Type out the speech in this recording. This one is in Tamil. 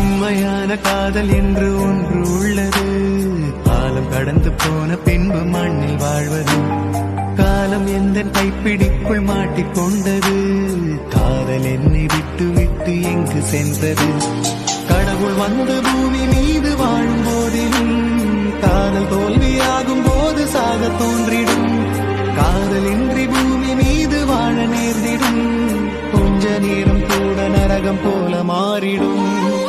உண்மையான காதல் என்று ஒன்று உள்ளது. காலம் கடந்து போன பின்பு மண்ணில் வாழ்வது. காலம் எந்த கைப்பிடிக்குள் மாட்டிக்கொண்டது. காதல் என்னை விட்டு விட்டு எங்கு சென்றது. கடவுள் வந்து பூமி மீது வாழும் போதிலும் காதல் தோல்வியாகும் போது சாக தோன்றிடும். காதல் இன்றி பூமி மீது வாழ நேர்ந்திடும். கொஞ்ச நேரம் கூட நரகம் போல மாறிடும்.